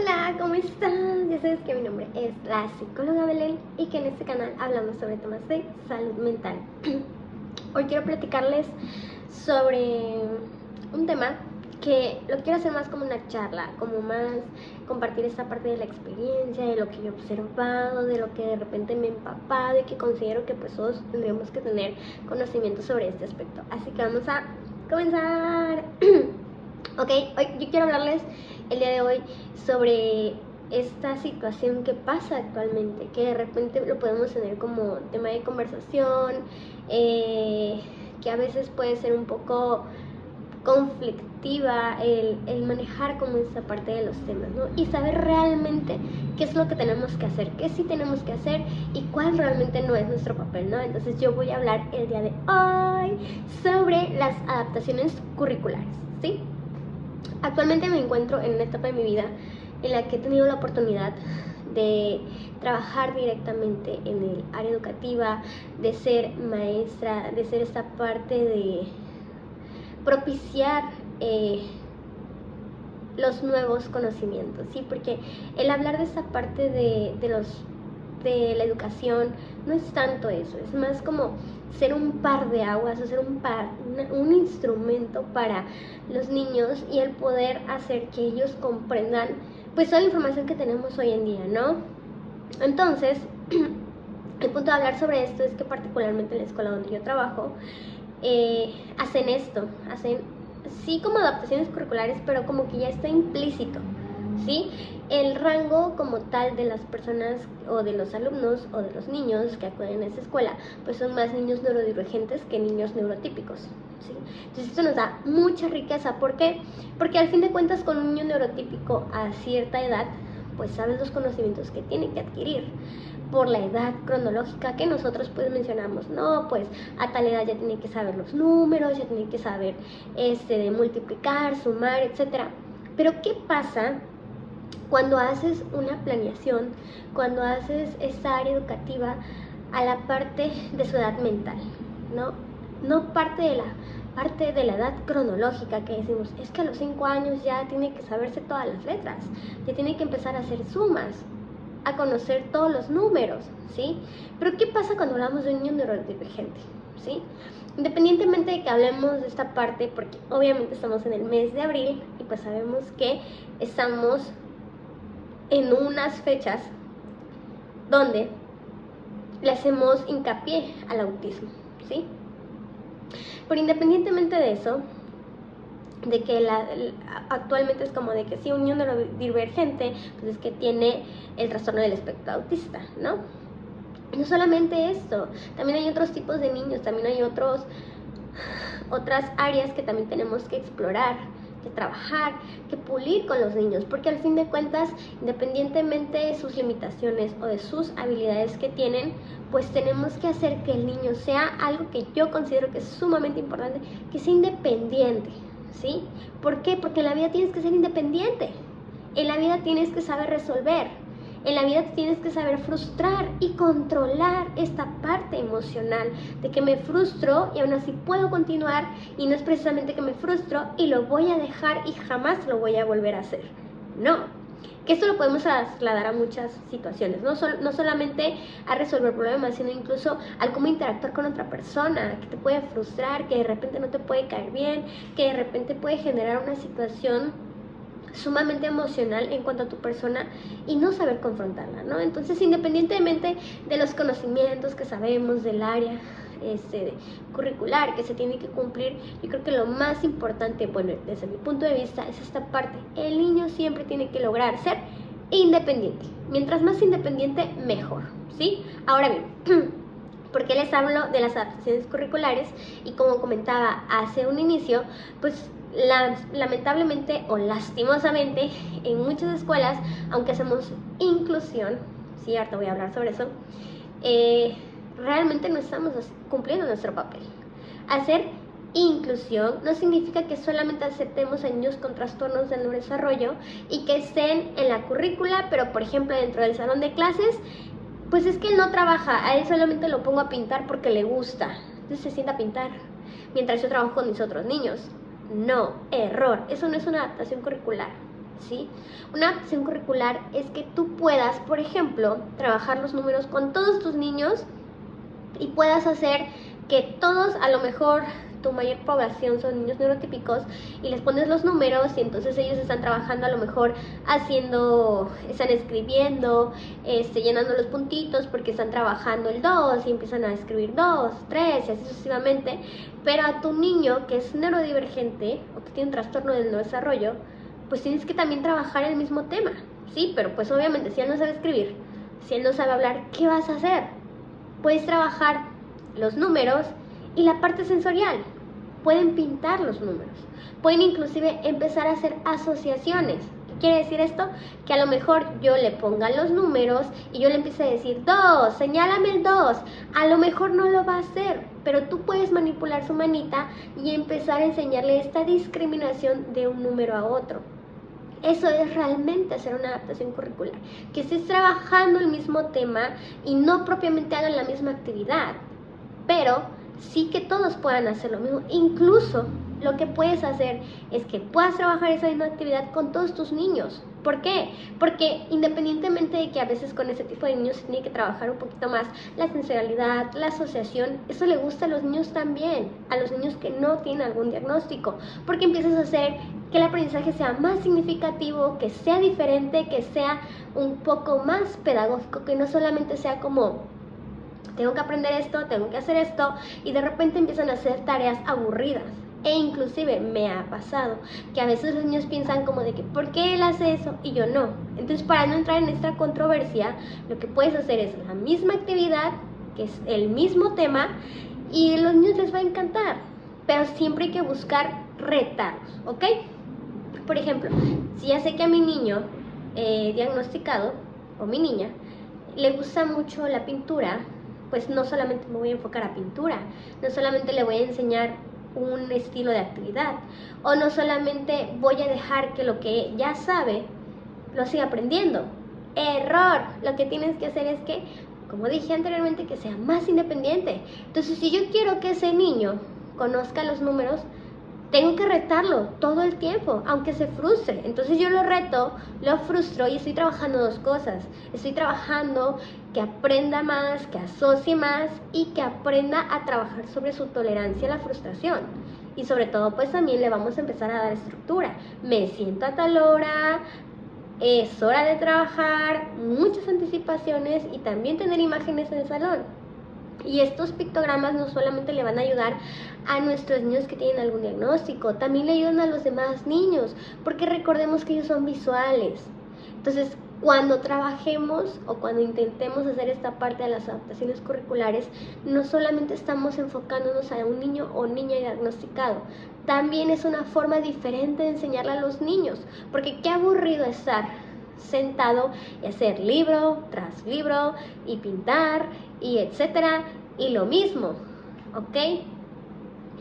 Hola, ¿cómo están? Ya sabes que mi nombre es la psicóloga Belén y que en este canal hablamos sobre temas de salud mental. Hoy quiero platicarles sobre un tema que lo quiero hacer más como una charla, como más compartir esta parte de la experiencia, de lo que yo he observado, de lo que de repente me he empapado y que considero que pues todos tendríamos que tener conocimiento sobre este aspecto. Así que vamos a comenzar. Ok, hoy yo quiero hablarles el día de hoy sobre esta situación que pasa actualmente, que de repente lo podemos tener como tema de conversación, que a veces puede ser un poco conflictiva el manejar como esta parte de los temas, ¿no? Y saber realmente qué es lo que tenemos que hacer, qué sí tenemos que hacer y cuál realmente no es nuestro papel, ¿no? Entonces yo voy a hablar el día de hoy sobre las adaptaciones curriculares, ¿sí? Actualmente me encuentro en una etapa de mi vida en la que he tenido la oportunidad de trabajar directamente en el área educativa, de ser maestra, de ser esta parte de propiciar los nuevos conocimientos, ¿sí? Porque el hablar de esta parte de la educación no es tanto eso, es más como ser un par de aguas o ser un instrumento para los niños y el poder hacer que ellos comprendan pues toda la información que tenemos hoy en día, ¿no? Entonces, el punto de hablar sobre esto es que particularmente en la escuela donde yo trabajo, hacen esto, hacen sí como adaptaciones curriculares, pero como que ya está implícito, ¿sí? El rango como tal de las personas o de los alumnos o de los niños que acuden a esa escuela, pues son más niños neurodivergentes que niños neurotípicos, ¿sí? Entonces esto nos da mucha riqueza. ¿Por qué? Porque al fin de cuentas con un niño neurotípico a cierta edad, pues sabes los conocimientos que tiene que adquirir por la edad cronológica que nosotros pues mencionamos, no, pues a tal edad ya tiene que saber los números, ya tiene que saber de multiplicar, sumar, etcétera. Pero ¿qué pasa cuando haces una planeación, cuando haces esta área educativa a la parte de su edad mental, ¿no? No parte de la edad cronológica que decimos, es que a los 5 años ya tiene que saberse todas las letras, ya tiene que empezar a hacer sumas, a conocer todos los números, ¿sí? Pero ¿qué pasa cuando hablamos de un niño neurodivergente, ¿sí? Independientemente de que hablemos de esta parte, porque obviamente estamos en el mes de abril y pues sabemos que estamos en unas fechas donde le hacemos hincapié al autismo, ¿sí? Pero independientemente de eso, de que actualmente es como de que si un niño neurodivergente, pues es que tiene el trastorno del espectro autista, ¿no? No solamente esto, también hay otros tipos de niños, también hay otras áreas que también tenemos que explorar, que trabajar, que pulir con los niños, porque al fin de cuentas, independientemente de sus limitaciones o de sus habilidades que tienen, pues tenemos que hacer que el niño sea algo que yo considero que es sumamente importante, que sea independiente, ¿sí? ¿Por qué? Porque en la vida tienes que ser independiente, en la vida tienes que saber resolver, en la vida tienes que saber frustrar y controlar esta parte emocional de que me frustro y aún así puedo continuar, y no es precisamente que me frustro y lo voy a dejar y jamás lo voy a volver a hacer. No, que esto lo podemos trasladar a muchas situaciones, no solamente a resolver problemas, sino incluso al cómo interactuar con otra persona, que te puede frustrar, que de repente no te puede caer bien, que de repente puede generar una situación sumamente emocional en cuanto a tu persona y no saber confrontarla, ¿no? Entonces, independientemente de los conocimientos que sabemos del área curricular que se tiene que cumplir, yo creo que lo más importante, bueno, desde mi punto de vista, es esta parte. El niño siempre tiene que lograr ser independiente. Mientras más independiente, mejor, ¿sí? Ahora bien, ¿por qué les hablo de las adaptaciones curriculares? Y como comentaba hace un inicio, pues lamentablemente o lastimosamente en muchas escuelas, aunque hacemos inclusión, sí, ahorita voy a hablar sobre eso, realmente no estamos cumpliendo nuestro papel. Hacer inclusión no significa que solamente aceptemos a niños con trastornos del neurodesarrollo y que estén en la currícula, pero por ejemplo dentro del salón de clases, pues es que él no trabaja, a él solamente lo pongo a pintar porque le gusta, entonces se sienta a pintar, mientras yo trabajo con mis otros niños. No, error, eso no es una adaptación curricular, ¿sí? Una adaptación curricular es que tú puedas, por ejemplo, trabajar los números con todos tus niños y puedas hacer que todos, a lo mejor tu mayor población son niños neurotípicos, y les pones los números y entonces ellos están trabajando a lo mejor están escribiendo, llenando los puntitos porque están trabajando el 2 y empiezan a escribir 2, 3 y así sucesivamente. Pero a tu niño que es neurodivergente o que tiene un trastorno del neurodesarrollo, pues tienes que también trabajar el mismo tema, ¿sí? Pero pues obviamente si él no sabe escribir, si él no sabe hablar, ¿qué vas a hacer? Puedes trabajar los números y la parte sensorial. Pueden pintar los números, pueden inclusive empezar a hacer asociaciones. ¿Qué quiere decir esto? Que a lo mejor yo le ponga los números y yo le empiece a decir 2, señálame el 2. A lo mejor no lo va a hacer, pero tú puedes manipular su manita y empezar a enseñarle esta discriminación de un número a otro. Eso es realmente hacer una adaptación curricular, que estés trabajando el mismo tema y no propiamente hagan la misma actividad, pero sí que todos puedan hacer lo mismo. Incluso lo que puedes hacer es que puedas trabajar esa misma actividad con todos tus niños. ¿Por qué? Porque independientemente de que a veces con ese tipo de niños se tiene que trabajar un poquito más la sensorialidad, la asociación, eso le gusta a los niños también, a los niños que no tienen algún diagnóstico, porque empiezas a hacer que el aprendizaje sea más significativo, que sea diferente, que sea un poco más pedagógico, que no solamente sea como tengo que aprender esto, tengo que hacer esto, y de repente empiezan a hacer tareas aburridas. E inclusive me ha pasado que a veces los niños piensan como de que ¿por qué él hace eso y yo no? Entonces, para no entrar en esta controversia, lo que puedes hacer es la misma actividad, que es el mismo tema, y a los niños les va a encantar, pero siempre hay que buscar retarlos, ¿ok? Por ejemplo, si ya sé que a mi niño diagnosticado, o mi niña, le gusta mucho la pintura, pues no solamente me voy a enfocar a pintura, no solamente le voy a enseñar un estilo de actividad, o no solamente voy a dejar que lo que ya sabe lo siga aprendiendo. Error. Lo que tienes que hacer es que, como dije anteriormente, que sea más independiente. Entonces, si yo quiero que ese niño conozca los números, tengo que retarlo todo el tiempo, aunque se frustre. Entonces yo lo reto, lo frustro y estoy trabajando dos cosas. Estoy trabajando que aprenda más, que asocie más y que aprenda a trabajar sobre su tolerancia a la frustración. Y sobre todo, pues también le vamos a empezar a dar estructura. Me siento a tal hora, es hora de trabajar, muchas anticipaciones y también tener imágenes en el salón. Y estos pictogramas no solamente le van a ayudar a nuestros niños que tienen algún diagnóstico, también le ayudan a los demás niños, porque recordemos que ellos son visuales. Entonces, cuando trabajemos o cuando intentemos hacer esta parte de las adaptaciones curriculares, no solamente estamos enfocándonos a un niño o niña diagnosticado, también es una forma diferente de enseñarle a los niños, porque qué aburrido estar sentado y hacer libro tras libro y pintar y etcétera, y lo mismo, ¿ok?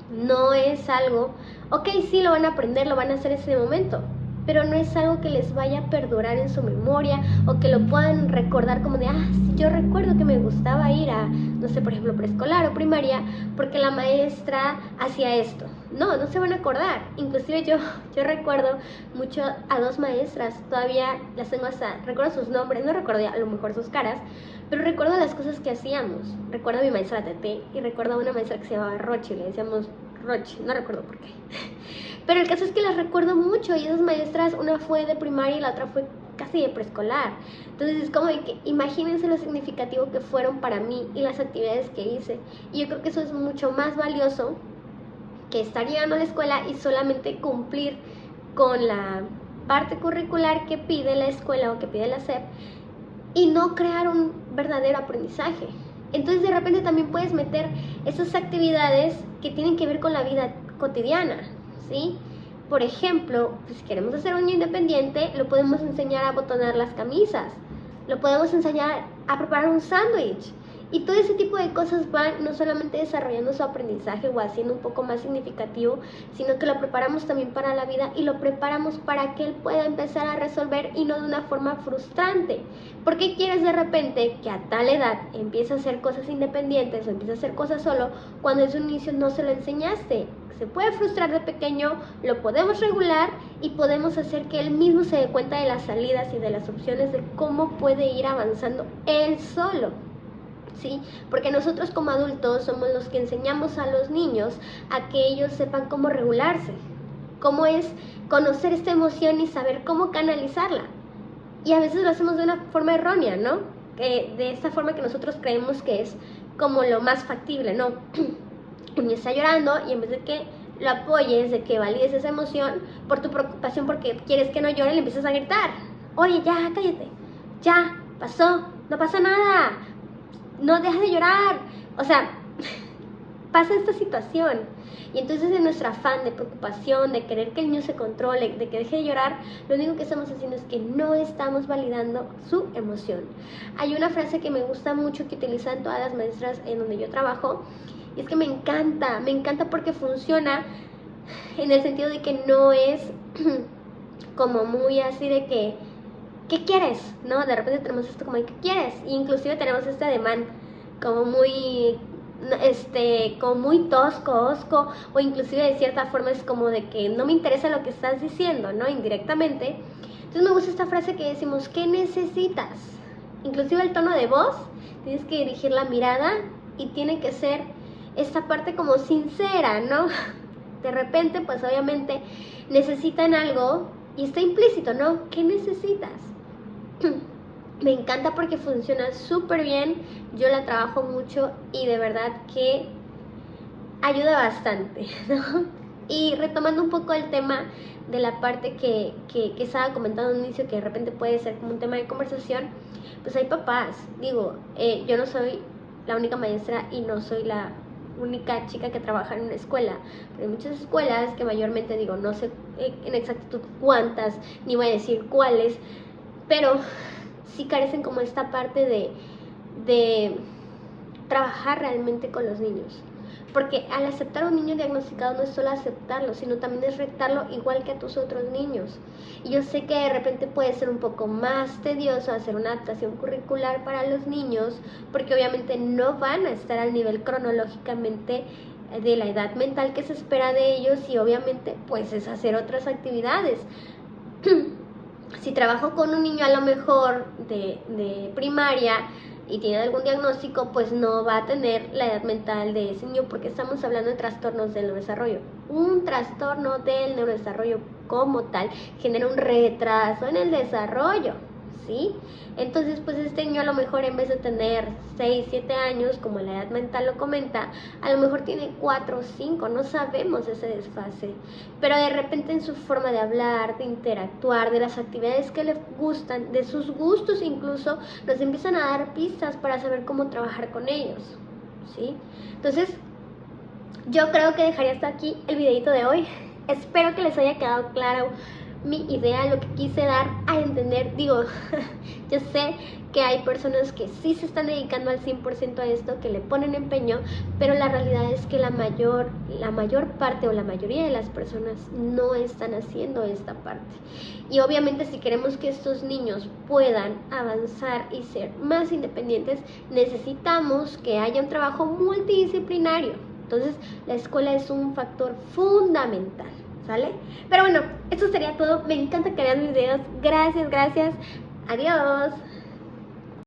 No es algo, ok, sí lo van a aprender, lo van a hacer en ese momento, pero no es algo que les vaya a perdurar en su memoria o que lo puedan recordar como de, sí, yo recuerdo que me gustaba ir a, no sé, por ejemplo, preescolar o primaria porque la maestra hacía esto. No, no se van a acordar. Inclusive yo recuerdo mucho a dos maestras, todavía las tengo hasta, recuerdo sus nombres, no recuerdo a lo mejor sus caras, pero recuerdo las cosas que hacíamos. Recuerdo a mi maestra Tete y recuerdo a una maestra que se llamaba Rochi, le decíamos Rochi, no recuerdo por qué. Pero el caso es que las recuerdo mucho y esas maestras, una fue de primaria y la otra fue casi de preescolar. Entonces es como de que imagínense lo significativo que fueron para mí y las actividades que hice. Y yo creo que eso es mucho más valioso que estar llegando a la escuela y solamente cumplir con la parte curricular que pide la escuela o que pide la SEP y no crear un verdadero aprendizaje. Entonces de repente también puedes meter esas actividades que tienen que ver con la vida cotidiana, ¿sí? Por ejemplo, si queremos hacer un niño independiente, lo podemos enseñar a abotonar las camisas, lo podemos enseñar a preparar un sándwich Y todo ese tipo de cosas van no solamente desarrollando su aprendizaje o haciendo un poco más significativo, sino que lo preparamos también para la vida y lo preparamos para que él pueda empezar a resolver y no de una forma frustrante. ¿Por qué quieres de repente que a tal edad empiece a hacer cosas independientes o empiece a hacer cosas solo cuando desde un inicio no se lo enseñaste? Se puede frustrar de pequeño, lo podemos regular y podemos hacer que él mismo se dé cuenta de las salidas y de las opciones de cómo puede ir avanzando él solo. ¿Sí? Porque nosotros como adultos somos los que enseñamos a los niños a que ellos sepan cómo regularse, cómo es conocer esta emoción y saber cómo canalizarla. Y a veces lo hacemos de una forma errónea, ¿no? De esta forma que nosotros creemos que es como lo más factible, ¿no? El niño está llorando y en vez de que lo apoyes, de que valides esa emoción, por tu preocupación porque quieres que no llore, le empiezas a gritar. Oye, ya, cállate, ya, pasó, no pasa nada, no dejas de llorar. O sea, pasa esta situación. Y entonces en nuestro afán de preocupación, de querer que el niño se controle, de que deje de llorar, lo único que estamos haciendo es que no estamos validando su emoción. Hay una frase que me gusta mucho que utilizan todas las maestras en donde yo trabajo, y es que me encanta porque funciona en el sentido de que no es como muy así de que ¿qué quieres? ¿No? De repente tenemos esto como de ¿qué quieres? E inclusive tenemos este ademán como muy tosco, o inclusive de cierta forma es como de que no me interesa lo que estás diciendo, ¿no? Indirectamente. Entonces me gusta esta frase que decimos, ¿qué necesitas? Inclusive el tono de voz, tienes que dirigir la mirada y tiene que ser esta parte como sincera, ¿no? De repente, pues obviamente necesitan algo y está implícito, ¿no? ¿Qué necesitas? Me encanta porque funciona súper bien, yo la trabajo mucho y de verdad que ayuda bastante, ¿no? Y retomando un poco el tema de la parte que estaba comentando al inicio, que de repente puede ser como un tema de conversación, pues hay papás, digo, yo no soy la única maestra y no soy la única chica que trabaja en una escuela, pero hay muchas escuelas que mayormente, digo, no sé en exactitud cuántas, ni voy a decir cuáles, pero sí carecen como esta parte de trabajar realmente con los niños. Porque al aceptar a un niño diagnosticado no es solo aceptarlo, sino también es retarlo igual que a tus otros niños. Y yo sé que de repente puede ser un poco más tedioso hacer una adaptación curricular para los niños, porque obviamente no van a estar al nivel cronológicamente de la edad mental que se espera de ellos, y obviamente pues es hacer otras actividades. Si trabajo con un niño a lo mejor de primaria y tiene algún diagnóstico, pues no va a tener la edad mental de ese niño, porque estamos hablando de trastornos del neurodesarrollo. Un trastorno del neurodesarrollo como tal genera un retraso en el desarrollo, ¿sí? Entonces, pues este niño a lo mejor en vez de tener 6, 7 años, como la edad mental lo comenta, a lo mejor tiene 4 o 5, no sabemos ese desfase. Pero de repente en su forma de hablar, de interactuar, de las actividades que le gustan, de sus gustos incluso, nos empiezan a dar pistas para saber cómo trabajar con ellos, ¿sí? Entonces, yo creo que dejaría hasta aquí el videito de hoy. Espero que les haya quedado claro mi idea, lo que quise dar a entender. Digo, yo sé que hay personas que sí se están dedicando al 100% a esto, que le ponen empeño, pero la realidad es que la mayor parte o la mayoría de las personas no están haciendo esta parte. Y obviamente si queremos que estos niños puedan avanzar y ser más independientes, necesitamos que haya un trabajo multidisciplinario. Entonces la escuela es un factor fundamental, ¿sale? Pero bueno, esto sería todo. Me encanta que vean mis videos. Gracias. Adiós.